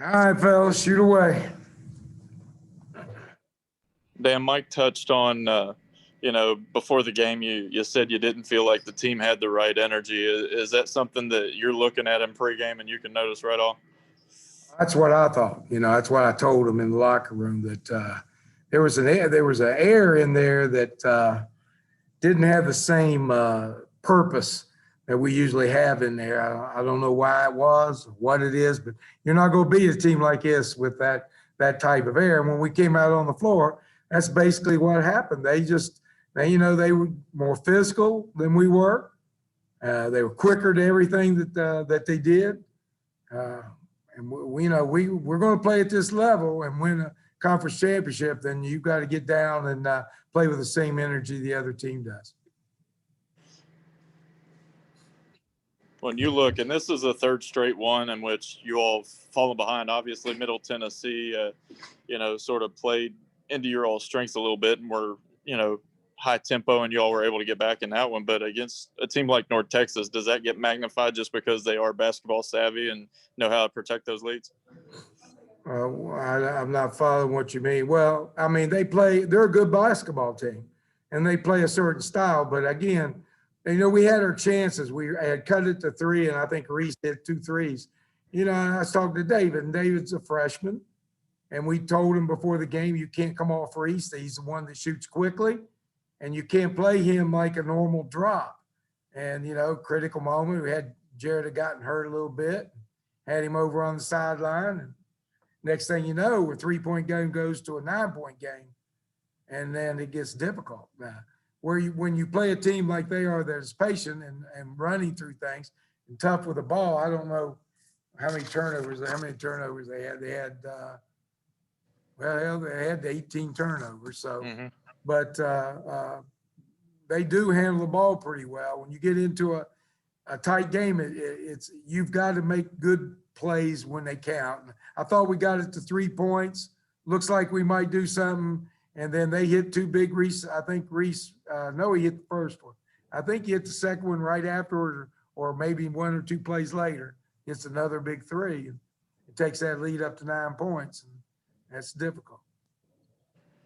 All right, fellas, shoot away. Dan, Mike touched on, before the game, you said you didn't feel like the team had the right energy. Is that something that you're looking at in pregame and you can notice right off? That's what I thought. That's what I told them in the locker room, that there was an air in there that didn't have the same purpose that we usually have in there. I don't know why it was, what it is, but you're not going to beat a team like this with that type of air. And when we came out on the floor, that's basically what happened. They were more physical than we were. They were quicker to everything that they did. And we're going to play at this level and win a conference championship. Then you've got to get down and play with the same energy the other team does. When you look, and this is a third straight one in which you all fallen behind. Obviously, Middle Tennessee, sort of played into your all strengths a little bit and were, high tempo, and you all were able to get back in that one. But against a team like North Texas, does that get magnified just because they are basketball savvy and know how to protect those leads? I'm not following what you mean. Well, I mean, they're a good basketball team and they play a certain style. But again, we had our chances. We had cut it to 3, and I think Reese hit 2 threes. I was talking to David, and David's a freshman. And we told him before the game, you can't come off Reese. He's the one that shoots quickly. And you can't play him like a normal drop. And, critical moment, we had Jared had gotten hurt a little bit, had him over on the sideline. And next thing you know, a 3-point game goes to a 9-point game. And then it gets difficult. Now, when you play a team like they are that is patient and running through things and tough with the ball, I don't know how many turnovers they had. They had, they had 18 turnovers. So. Mm-hmm. But they do handle the ball pretty well. When you get into a tight game, it's you've got to make good plays when they count. I thought we got it to 3 points. Looks like we might do something. And then they hit 2 big Reese. I think Reese, no, he hit the first one. I think he hit the second one right afterward, or maybe 1 or 2 plays later. It's another big 3. It takes that lead up to 9 points. And that's difficult.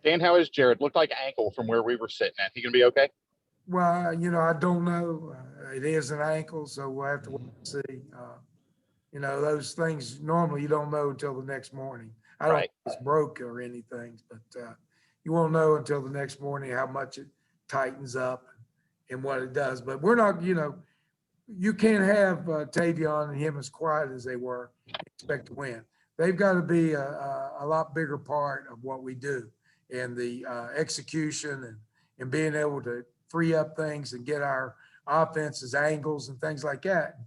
Dan, how is Jared? Looked like ankle from where we were sitting at. He gonna be okay? Well, I don't know. It is an ankle, so we'll have to wait and see. Those things normally you don't know until the next morning. I don't think it's broke or anything, but you won't know until the next morning how much it tightens up and what it does. But we're not, you can't have Tavion and him as quiet as they were and expect to win. They've got to be a lot bigger part of what we do. And the execution and being able to free up things and get our offenses angles and things like that.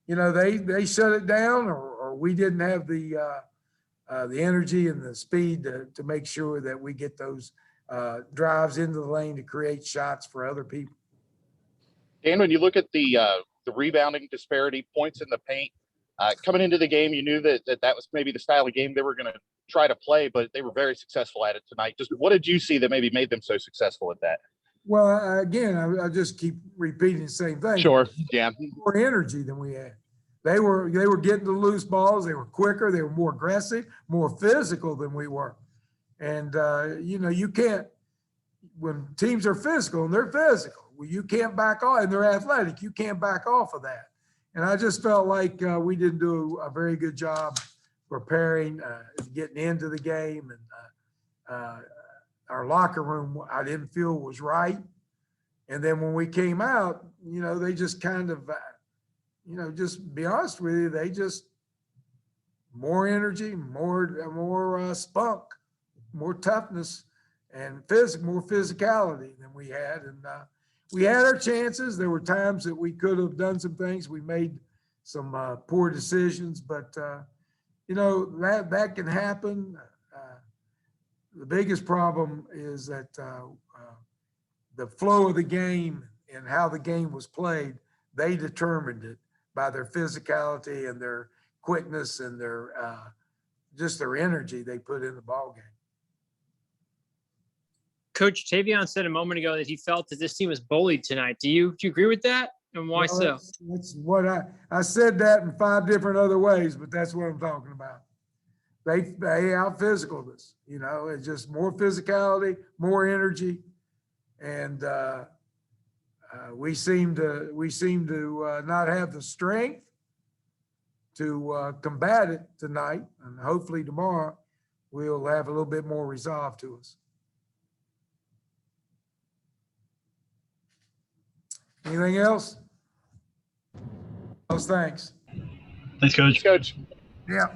They shut it down, or we didn't have the energy and the speed to make sure that we get those drives into the lane to create shots for other people. Dan, when you look at the rebounding disparity, points in the paint, coming into the game, you knew that was maybe the style of game they were going to try to play, but they were very successful at it tonight. Just what did you see that maybe made them so successful at that? Well, again, I just keep repeating the same thing. Sure, yeah. More energy than we had. They were getting the loose balls. They were quicker. They were more aggressive, more physical than we were. And, you can't, when teams are physical and they're physical, well, you can't back off, and they're athletic. You can't back off of that. And I just felt like we didn't do a very good job preparing, getting into the game, and our locker room, I didn't feel was right. And then when we came out, they just kind of, just be honest with you, they just more energy, more spunk, more toughness, and more physicality than we had. And we had our chances. There were times that we could have done some things. We made some poor decisions, but that can happen. The biggest problem is that the flow of the game and how the game was played, they determined it by their physicality and their quickness and their just their energy they put in the ball game. Coach Tavion said a moment ago that he felt that this team was bullied tonight. Do you agree with that? And why so? That's what I said that in 5 different other ways, but that's what I'm talking about. they out physicaled us. You know, it's just more physicality, more energy, and we seem to not have the strength to combat it tonight, and hopefully tomorrow we'll have a little bit more resolve to us. Anything else? Thanks. Thanks, Coach. Coach. Yeah.